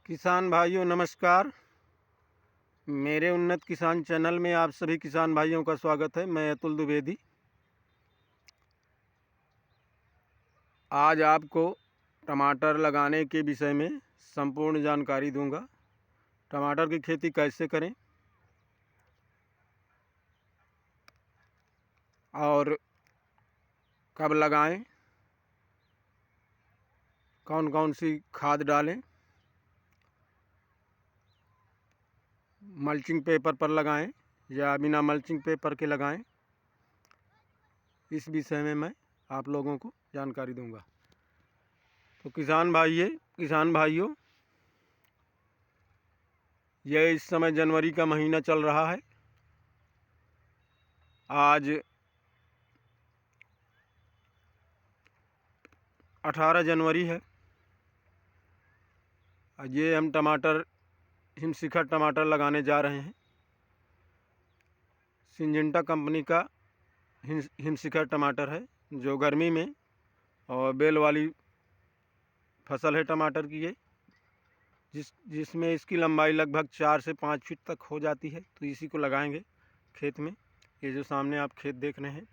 किसान भाइयों नमस्कार। मेरे उन्नत किसान चैनल में आप सभी किसान भाइयों का स्वागत है। मैं अतुल द्विवेदी। आज आपको टमाटर लगाने के विषय में संपूर्ण जानकारी दूंगा। टमाटर की खेती कैसे करें और कब लगाएं, कौन कौन सी खाद डालें, मल्चिंग पेपर पर लगाएं या बिना मल्चिंग पेपर के लगाएं, इस विषय में मैं आप लोगों को जानकारी दूंगा। तो किसान भाइयों, यह इस समय जनवरी का महीना चल रहा है। आज 18 जनवरी है। ये हम टमाटर हिमशिखर टमाटर लगाने जा रहे हैं। सिंजेंटा कंपनी का हिमशिखर टमाटर है, जो गर्मी में और बेल वाली फसल है टमाटर की। ये जिसमें इसकी लंबाई लगभग 4 से 5 फीट तक हो जाती है। तो इसी को लगाएंगे खेत में। ये जो सामने आप खेत देख रहे हैं।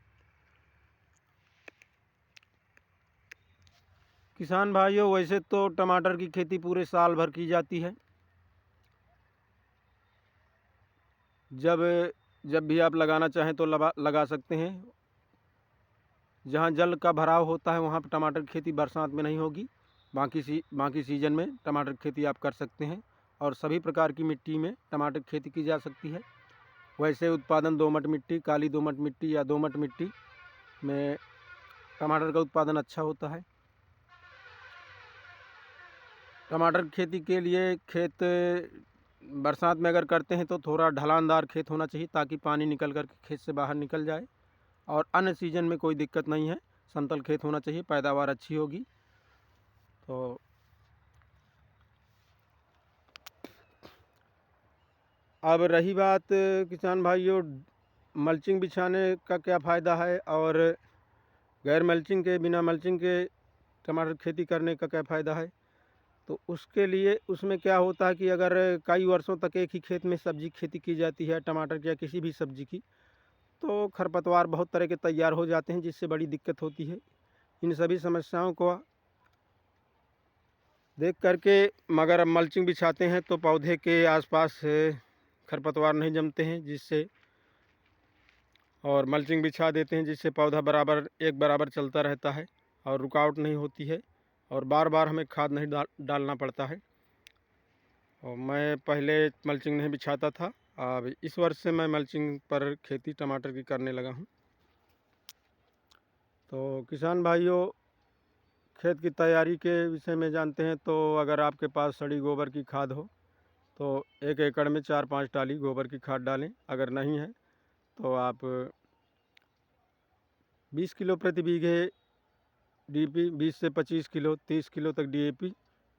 किसान भाइयों, वैसे तो टमाटर की खेती पूरे साल भर की जाती है। जब भी आप लगाना चाहें तो लगा सकते हैं। जहाँ जल का भराव होता है वहाँ पर टमाटर की खेती बरसात में नहीं होगी। बाकी सीजन में टमाटर की खेती आप कर सकते हैं और सभी प्रकार की मिट्टी में टमाटर की खेती की जा सकती है। वैसे उत्पादन दोमट मिट्टी, काली दोमट मिट्टी या दोमट मिट्टी में टमाटर का उत्पादन अच्छा होता है। टमाटर की खेती के लिए खेत बरसात में अगर करते हैं तो थोड़ा ढलानदार खेत होना चाहिए, ताकि पानी निकल कर खेत से बाहर निकल जाए। और अन्य सीजन में कोई दिक्कत नहीं है, समतल खेत होना चाहिए, पैदावार अच्छी होगी। तो अब रही बात किसान भाइयों, मल्चिंग बिछाने का क्या फ़ायदा है और गैर मल्चिंग के, बिना मल्चिंग के टमाटर खेती करने का क्या फ़ायदा है। तो उसके लिए उसमें क्या होता है कि अगर कई वर्षों तक एक ही खेत में सब्जी खेती की जाती है, टमाटर की या किसी भी सब्जी की, तो खरपतवार बहुत तरह के तैयार हो जाते हैं, जिससे बड़ी दिक्कत होती है। इन सभी समस्याओं को देख करके मगर अब मल्चिंग बिछाते हैं तो पौधे के आसपास खरपतवार नहीं जमते हैं, जिससे और मल्चिंग बिछा देते हैं जिससे पौधा एक बराबर चलता रहता है और रुकावट नहीं होती है और बार बार हमें खाद नहीं डालना पड़ता है। और मैं पहले मल्चिंग नहीं बिछाता था, अब इस वर्ष से मैं मल्चिंग पर खेती टमाटर की करने लगा हूँ। तो किसान भाइयों, खेत की तैयारी के विषय में जानते हैं तो अगर आपके पास सड़ी गोबर की खाद हो तो 1 एकड़ में 4-5 टाली गोबर की खाद डालें। अगर नहीं है तो आप 20 किलो प्रति बीघे डीपी, 20 से 25 किलो, 30 किलो तक डीएपी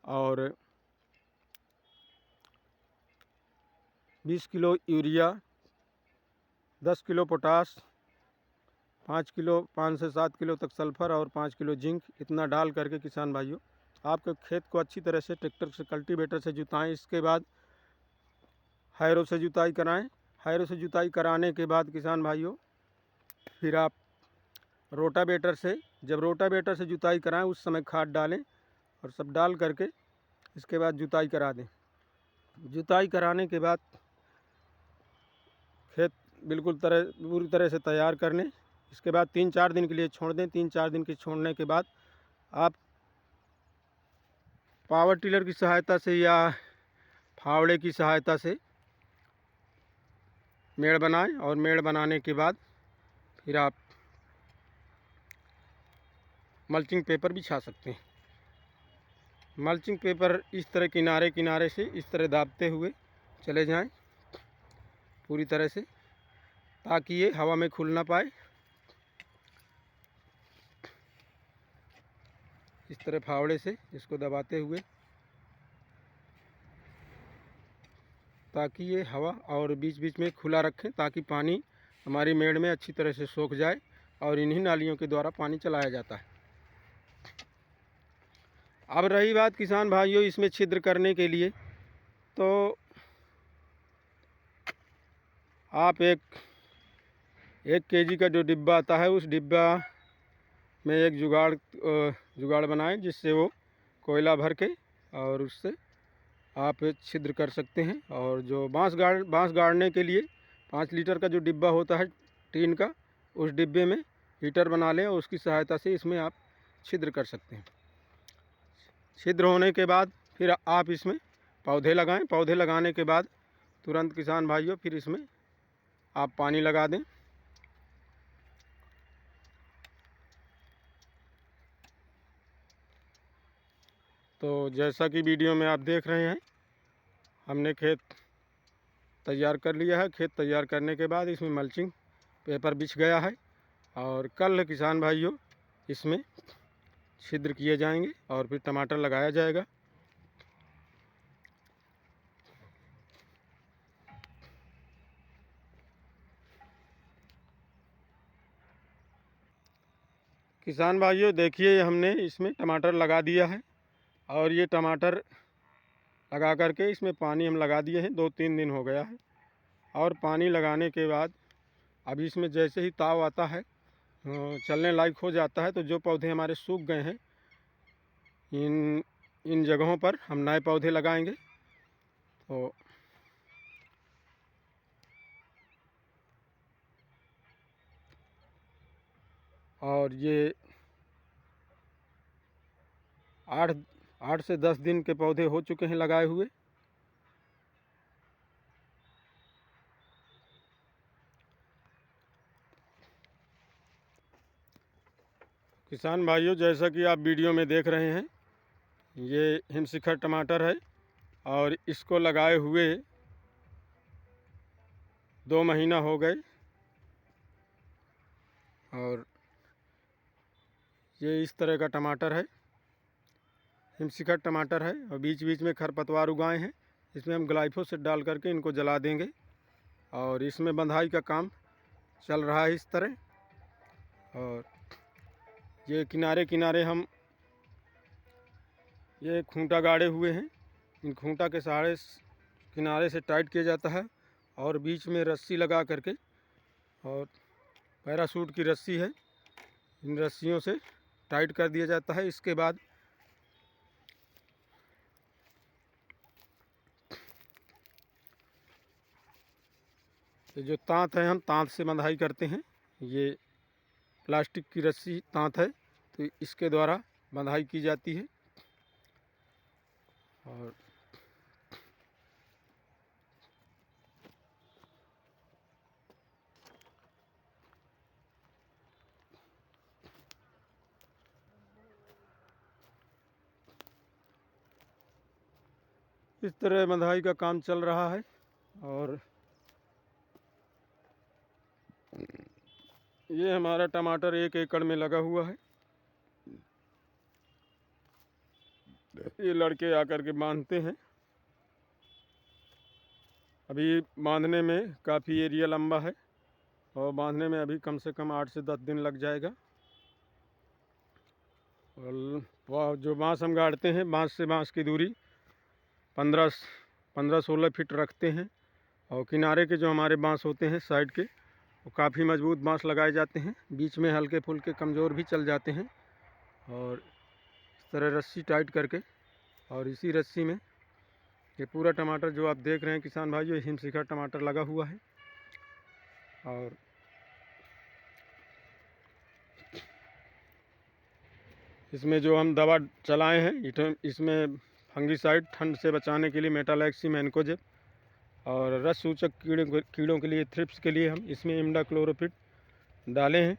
और 20 किलो यूरिया, 10 किलो पोटास, 5 से 7 किलो तक सल्फ़र और 5 किलो जिंक, इतना डाल करके किसान भाइयों आपके खेत को अच्छी तरह से ट्रैक्टर से, कल्टीवेटर से जुताएं। इसके बाद हैरो से जुताई कराएं। हैरो से जुताई कराने के बाद किसान भाइयों फिर आप रोटावेटर से, जब रोटावेटर से जुताई कराएं उस समय खाद डालें और सब डाल करके इसके बाद जुताई करा दें। जुताई कराने के बाद खेत बिल्कुल पूरी तरह से तैयार कर लें। इसके बाद 3-4 दिन के लिए छोड़ दें। 3-4 दिन के छोड़ने के बाद आप पावर टिलर की सहायता से या फावड़े की सहायता से मेड़ बनाएं और मेड़ बनाने के बाद फिर आप मल्चिंग पेपर बिछा सकते हैं। मल्चिंग पेपर इस तरह किनारे किनारे से इस तरह दाबते हुए चले जाएं पूरी तरह से, ताकि ये हवा में खुल ना पाए। इस तरह फावड़े से इसको दबाते हुए, ताकि ये हवा और बीच बीच में खुला रखें, ताकि पानी हमारी मेड़ में अच्छी तरह से सोख जाए और इन्हीं नालियों के द्वारा पानी चलाया जाता है। अब रही बात किसान भाइयों, इसमें छिद्र करने के लिए तो आप एक केजी का जो डिब्बा आता है उस डिब्बा में एक जुगाड़ बनाएं, जिससे वो कोयला भर के और उससे आप छिद्र कर सकते हैं। और जो बांस गाड़ने के लिए 5 लीटर का जो डिब्बा होता है टीन का, उस डिब्बे में हीटर बना लें और उसकी सहायता से इसमें आप छिद्र कर सकते हैं। छिद्र होने के बाद फिर आप इसमें पौधे लगाएं। पौधे लगाने के बाद तुरंत किसान भाइयों फिर इसमें आप पानी लगा दें। तो जैसा कि वीडियो में आप देख रहे हैं, हमने खेत तैयार कर लिया है। खेत तैयार करने के बाद इसमें मल्चिंग पेपर बिछ गया है और कल किसान भाइयों इसमें छिद्र किए जाएंगे और फिर टमाटर लगाया जाएगा। किसान भाइयों देखिए, हमने इसमें टमाटर लगा दिया है और ये टमाटर लगा करके इसमें पानी हम लगा दिए हैं। 2-3 दिन हो गया है। और पानी लगाने के बाद अभी इसमें जैसे ही ताव आता है, चलने लायक हो जाता है, तो जो पौधे हमारे सूख गए हैं इन जगहों पर हम नए पौधे लगाएंगे। तो और ये 8 से 10 दिन के पौधे हो चुके हैं लगाए हुए। किसान भाइयों जैसा कि आप वीडियो में देख रहे हैं, ये हिमशिखर टमाटर है और इसको लगाए हुए 2 महीना हो गए। और ये इस तरह का टमाटर है, हिमशिखर टमाटर है और बीच बीच में खरपतवार उगाए हैं। इसमें हम ग्लाइफोसेट डाल करके इनको जला देंगे और इसमें बंधाई का काम चल रहा है इस तरह। और ये किनारे किनारे हम ये खूंटा गाड़े हुए हैं। इन खूंटा के सहारे किनारे से टाइट किया जाता है और बीच में रस्सी लगा करके, और पैराशूट की रस्सी है, इन रस्सियों से टाइट कर दिया जाता है। इसके बाद ये जो तांत है, हम तांत से बंधाई करते हैं। ये प्लास्टिक की रस्सी तांत है, तो इसके द्वारा बंधाई की जाती है। और इस तरह बंधाई का काम चल रहा है। और ये हमारा टमाटर 1 एकड़ में लगा हुआ है। ये लड़के आकर के बांधते हैं। अभी बांधने में काफ़ी एरिया लंबा है और बांधने में अभी कम से कम 8 से 10 दिन लग जाएगा। और जो बांस हम गाड़ते हैं, बांस से बांस की दूरी 15-16 फीट रखते हैं। और किनारे के जो हमारे बांस होते हैं साइड के, वो काफ़ी मजबूत बांस लगाए जाते हैं। बीच में हल्के फुल्के कमज़ोर भी चल जाते हैं। और इस तरह रस्सी टाइट करके, और इसी रस्सी में ये पूरा टमाटर जो आप देख रहे हैं किसान भाइयों, हिमशिखर टमाटर लगा हुआ है। और इसमें जो हम दवा चलाए हैं, इसमें फंगीसाइड, ठंड से बचाने के लिए मेटालैक्सी मैनकोजेब, और रस सूचक कीड़ों के लिए, थ्रिप्स के लिए हम इसमें इमिडाक्लोरोपिड डाले हैं।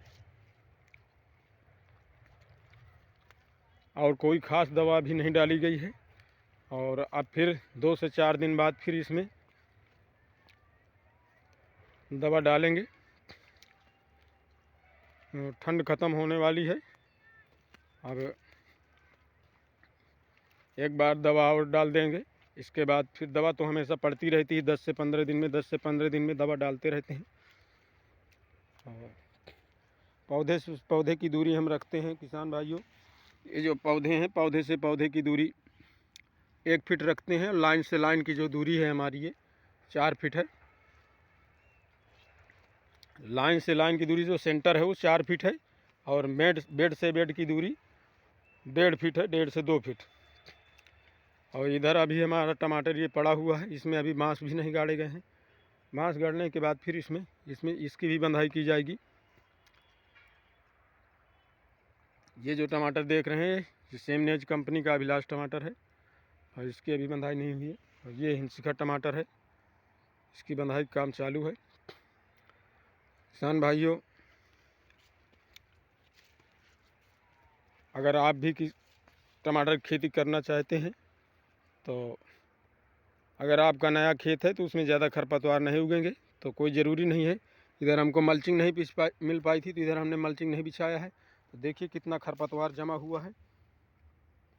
और कोई ख़ास दवा भी नहीं डाली गई है। और अब फिर 2 से 4 दिन बाद फिर इसमें दवा डालेंगे। ठंड ख़त्म होने वाली है। अब एक बार दवा और डाल देंगे। इसके बाद फिर दवा तो हमेशा पड़ती रहती है, 10 से 15 दिन में, 10 से 15 दिन में दवा डालते रहते हैं। और पौधे से पौधे की दूरी हम रखते हैं किसान भाइयों। ये जो पौधे हैं, पौधे से पौधे की दूरी 1 फीट रखते हैं। लाइन से लाइन की जो दूरी है हमारी ये 4 फीट है। लाइन से लाइन की दूरी जो सेंटर है वो 4 फीट है और बेड से बेड की दूरी 1.5 फीट है, 1.5 से 2 फीट। और इधर अभी हमारा टमाटर ये पड़ा हुआ है, इसमें अभी बाँस भी नहीं गाड़े गए हैं। बाँस गाड़ने के बाद फिर इसमें इसकी भी बंधाई की जाएगी। ये जो टमाटर देख रहे हैं ये सेमनेज कंपनी का अभिलाष टमाटर है और इसकी अभी बंधाई नहीं हुई है। और ये हिंदशिखा टमाटर है, इसकी बंधाई का काम चालू है। किसान भाइयों, अगर आप भी टमाटर की खेती करना चाहते हैं तो अगर आपका नया खेत है तो उसमें ज़्यादा खरपतवार नहीं उगेंगे तो कोई ज़रूरी नहीं है। इधर हमको मल्चिंग नहीं मिल पाई थी तो इधर हमने मल्चिंग नहीं बिछाया है। तो देखिए कितना खरपतवार जमा हुआ है।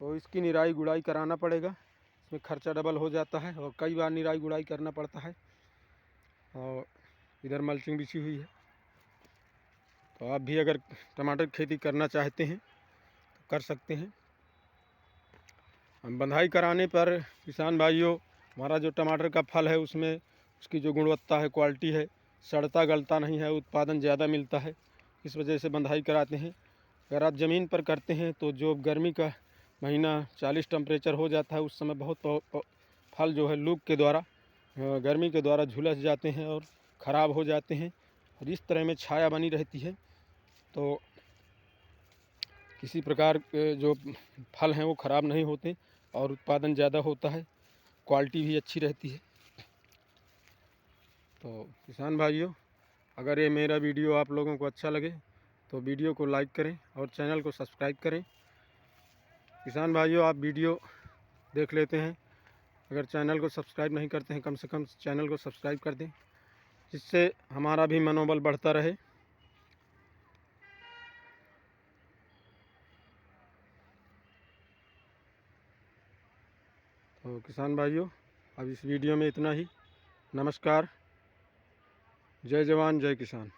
तो इसकी निराई गुड़ाई कराना पड़ेगा, इसमें खर्चा डबल हो जाता है और कई बार निराई गुड़ाई करना पड़ता है। और इधर मल्चिंग बिछी हुई है। तो आप भी अगर टमाटर की खेती करना चाहते हैं तो कर सकते हैं। हम बंधाई कराने पर किसान भाइयों, हमारा जो टमाटर का फल है उसमें उसकी जो गुणवत्ता है, क्वालिटी है, सड़ता गलता नहीं है, उत्पादन ज़्यादा मिलता है। इस वजह से बंधाई कराते हैं। अगर आप ज़मीन पर करते हैं तो जो गर्मी का महीना 40 टेम्परेचर हो जाता है उस समय बहुत फल जो है लूक के द्वारा, गर्मी के द्वारा झुलस जाते हैं और ख़राब हो जाते हैं। और इस तरह में छाया बनी रहती है तो किसी प्रकार के जो फल हैं वो ख़राब नहीं होते और उत्पादन ज़्यादा होता है, क्वालिटी भी अच्छी रहती है। तो किसान भाइयों, अगर ये मेरा वीडियो आप लोगों को अच्छा लगे तो वीडियो को लाइक करें और चैनल को सब्सक्राइब करें। किसान भाइयों, आप वीडियो देख लेते हैं, अगर चैनल को सब्सक्राइब नहीं करते हैं कम से कम चैनल को सब्सक्राइब कर दें, जिससे हमारा भी मनोबल बढ़ता रहे। तो किसान भाइयों, अब इस वीडियो में इतना ही। नमस्कार, जय जवान जय किसान।